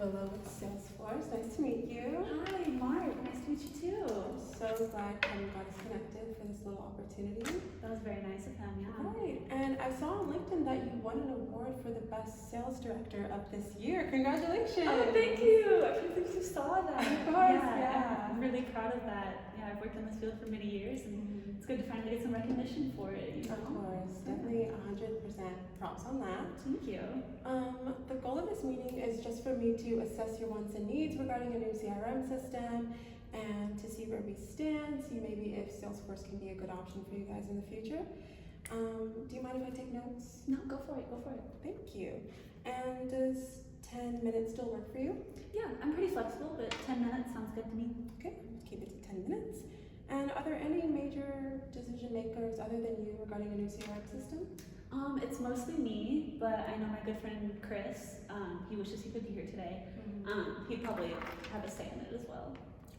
Igwilo with Salesforce. Nice to meet you. Hi, Mark. Nice to meet you too. I'm so glad Ken got us connected for this little opportunity. That was very nice of him, yeah. Right, and I saw on LinkedIn that you won an award for the best sales director of this year. Congratulations! Oh, thank you. I can't believe you saw that. Of course, yeah. I'm really proud of that. Yeah, I've worked in this field for many years, and it's good to finally get some recognition for it. You know? Of course, definitely 100% props on that. Thank you. The goal of this meeting is just for me to assess your wants and needs regarding a new CRM system and to see where we stand, see maybe if Salesforce can be a good option for you guys in the future. Do you mind if I take notes? No, go for it. Go for it. Thank you. And does 10 minutes still work for you? Yeah, I'm pretty flexible, but 10 minutes sounds good to me. Okay, let's keep it to 10 minutes. And are there any major decision makers other than you regarding a new CRM system? It's mostly me, but I know my good friend Chris, he wishes he could be here today. He'd probably have a say in it as well.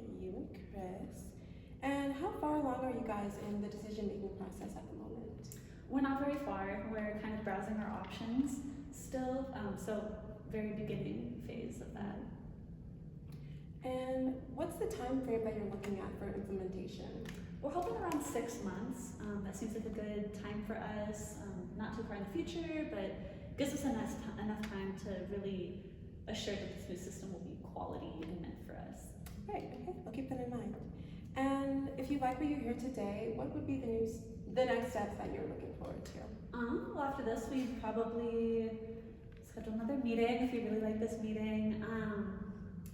Okay, you and Chris. And how far along are you guys in the decision-making process at the moment? We're not very far. We're kind of browsing our options still, so very beginning phase of that. And what's the time frame that you're looking at for implementation? We're hoping around 6 months. That seems like a good time for us. Not too far in the future, but gives us enough time to really assure that this new system will be quality and meant for us. Right, okay, I'll keep that in mind. And if you like what you hear today, what would be the next steps that you're looking forward to? Well, after this, we'd probably schedule another meeting if you really like this meeting.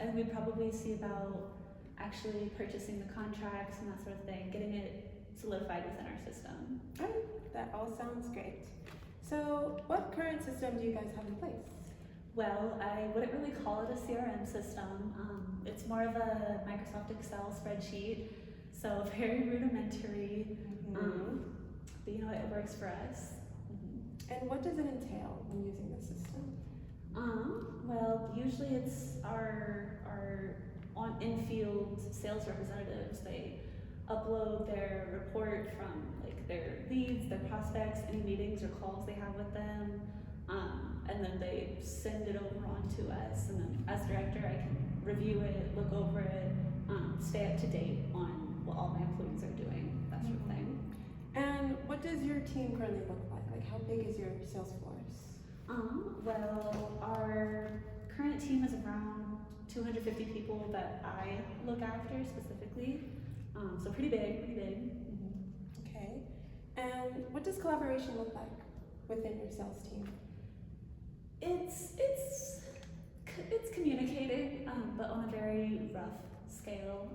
And we'd probably see about actually purchasing the contracts and that sort of thing, getting it solidified within our system. All right, that all sounds great. So what current system do you guys have in place? Well, I wouldn't really call it a CRM system. It's more of a Microsoft Excel spreadsheet, so very rudimentary. But you know, it works for us. And what does it entail when using the system? Well, usually it's our in-field sales representatives. They upload their report from like their leads, their prospects, any meetings or calls they have with them, and then they send it over on to us. And then as director, I can review it, look over it, stay up to date on what all my employees are doing, that sort of thing. And what does your team currently look like? Like, how big is your sales force? Well, our current team is around 250 people that I look after specifically. So pretty big. Okay. And what does collaboration look like within your sales team? It's communicating, but on a very rough scale.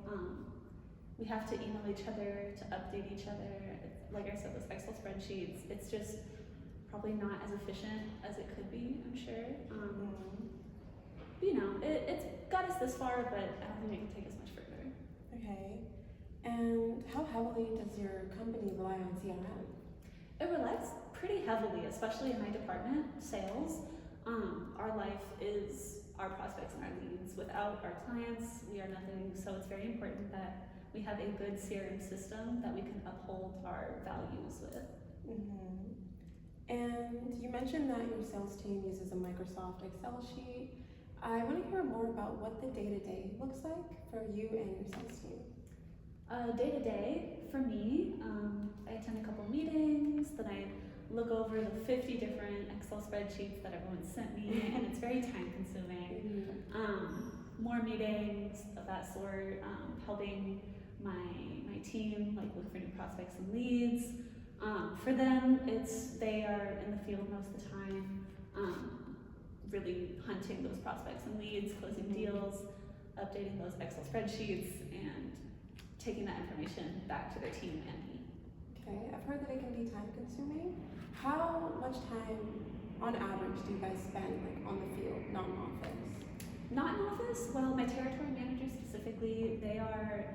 We have to email each other to update each other. Like I said, those Excel spreadsheets, it's just probably not as efficient as it could be, I'm sure. But you know, it's got us this far, but I don't think it can take us much further. Okay. And how heavily does your company rely on CRM? It relies pretty heavily, especially in my department, sales. Our life is our prospects and our leads. Without our clients, we are nothing. So it's very important that we have a good CRM system that we can uphold our values with. And you mentioned that your sales team uses a Microsoft Excel sheet. I want to hear more about what the day-to-day looks like for you and your sales team. Day-to-day, for me, I attend a couple meetings, then I look over the 50 different Excel spreadsheets that everyone sent me, and it's very time-consuming. More meetings of that sort, helping my team like look for new prospects and leads. For them, they are in the field most of the time, really hunting those prospects and leads, closing deals, updating those Excel spreadsheets, and taking that information back to their team and me. Okay, I've heard that it can be time consuming. How much time on average do you guys spend like on the field, not in office? Not in office? Well, my territory managers specifically, they are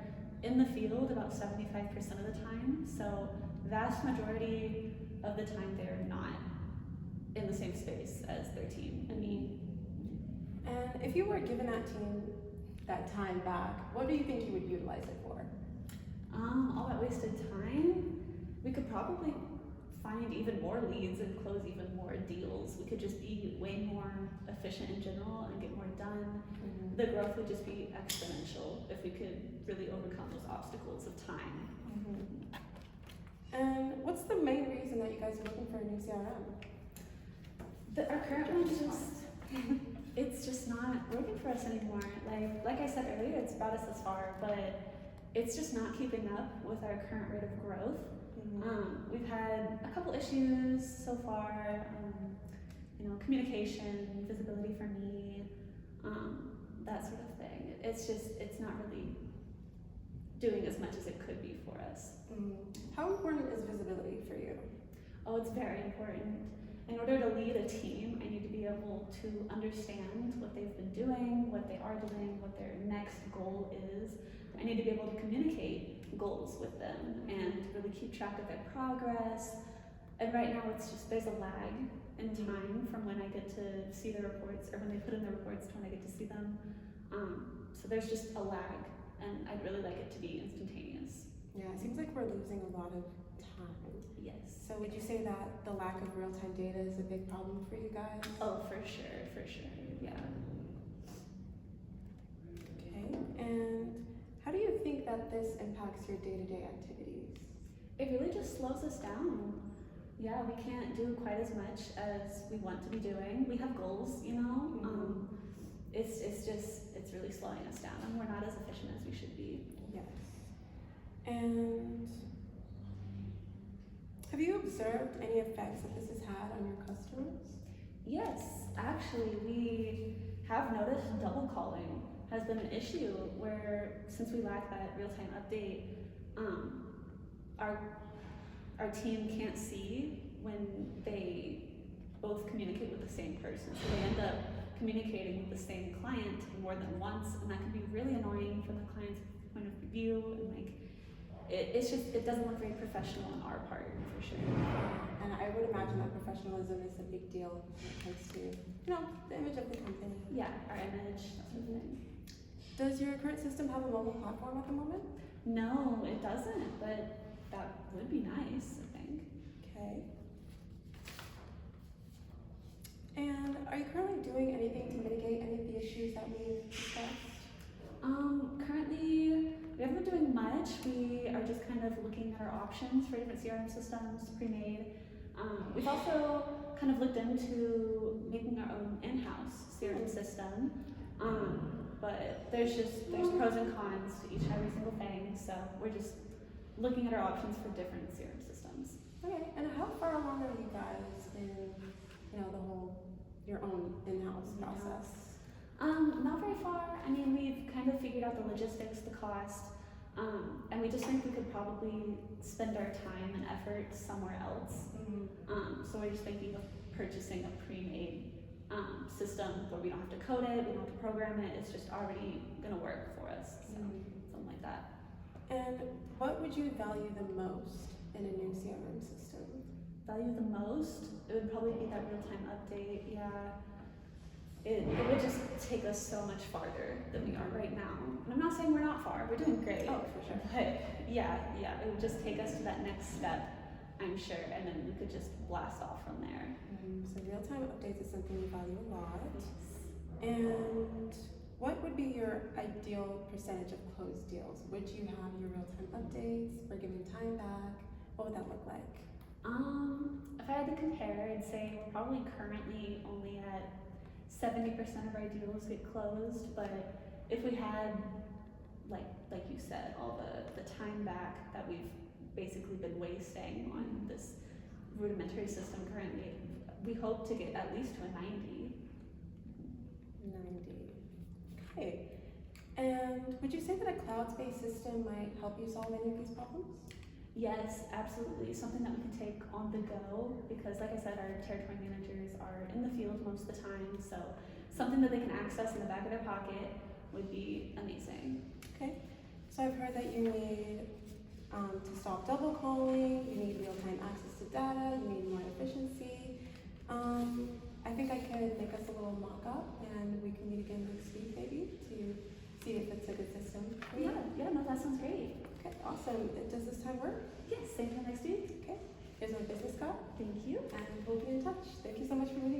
in the field about 75% of the time. So vast majority of the time they're not in the same space as their team and me. And if you were given that team that time back, what do you think you would utilize it for? All that wasted time, we could probably find even more leads and close even more deals. We could just be way more efficient in general and get more done. Mm-hmm. The growth would just be exponential if we could really overcome those obstacles of time. Mm-hmm. And what's the main reason that you guys are looking for a new CRM? Our current one just, it's just not working for us anymore. Like I said earlier, it's brought us this far, but it's just not keeping up with our current rate of growth. Mm-hmm. We've had a couple issues so far, communication, visibility for me, that sort of thing. It's not really doing as much as it could be for us. Mm-hmm. How important is visibility for you? Oh, it's very important. In order to lead a team, I need to be able to understand what they've been doing, what they are doing, what their next goal is. I need to be able to communicate goals with them and really keep track of their progress. And right now it's just, there's a lag in time from when I get to see the reports, or when they put in the reports to when I get to see them. So there's just a lag, and I'd really like it to be instantaneous. Yeah, it seems like we're losing a lot of time. Yes. So would you say that the lack of real-time data is a big problem for you guys? Oh, for sure, yeah. Okay, and how do you think that this impacts your day-to-day activities? It really just slows us down. Yeah, we can't do quite as much as we want to be doing. We have goals, Mm-hmm. It's really slowing us down, and we're not as efficient as we should be. Yes. And have you observed any effects that this has had on your customers? Yes, actually, we have noticed double calling has been an issue where, since we lack that real-time update, our team can't see when they both communicate with the same person. So they end up communicating with the same client more than once, and that can be really annoying from the client's point of view, and it doesn't look very professional on our part, for sure. And I would imagine that professionalism is a big deal when it comes to, the image of the company. Yeah, our image, that sort of thing. Does your current system have a mobile platform at the moment? No, it doesn't, but that would be nice, I think. Okay. And are you currently doing anything to mitigate any of the issues that we've discussed? Currently, we haven't been doing much. We are just kind of looking at our options for different CRM systems, pre-made. We've also kind of looked into making our own in-house CRM system. But there's pros and cons to every single thing. So we're just looking at our options for different CRM systems. Okay, and how far along are you guys in, your own in-house process? Not very far. I mean, we've kind of figured out the logistics, the cost, and we just think we could probably spend our time and effort somewhere else. Mm-hmm. So we're just thinking of purchasing a pre-made system where we don't have to code it, we don't have to program it, it's just already gonna work for us, so something like that. And what would you value the most in a new CRM system? Value the most? It would probably be that real-time update, yeah. It would just take us so much farther than we are right now. And I'm not saying we're not far, we're doing great. Oh, for sure. But yeah, it would just take us to that next step, I'm sure, and then we could just blast off from there. So real-time updates is something you value a lot. And what would be your ideal percentage of closed deals? Would you have your real-time updates or giving time back? What would that look like? If I had to compare, I'd say we're probably currently only at 70% of our deals get closed, but if we had, like you said, all the time back that we've basically been wasting on this rudimentary system currently, we hope to get at least to a 90. 90. Okay. And would you say that a cloud-based system might help you solve any of these problems? Yes, absolutely. Something that we can take on the go, because like I said, our territory managers are in the field most of the time, so something that they can access in the back of their pocket would be amazing. Okay. So I've heard that you need to stop double calling, you need real-time access to data, you need more efficiency. I think I could make us a little mock-up and we can meet again next week maybe to see if it's a good system for you. No, that sounds great. Okay, awesome. Does this time work? Yes, same time next week. Okay. Here's my business card Thank you. and we'll be in touch. Thank you so much for being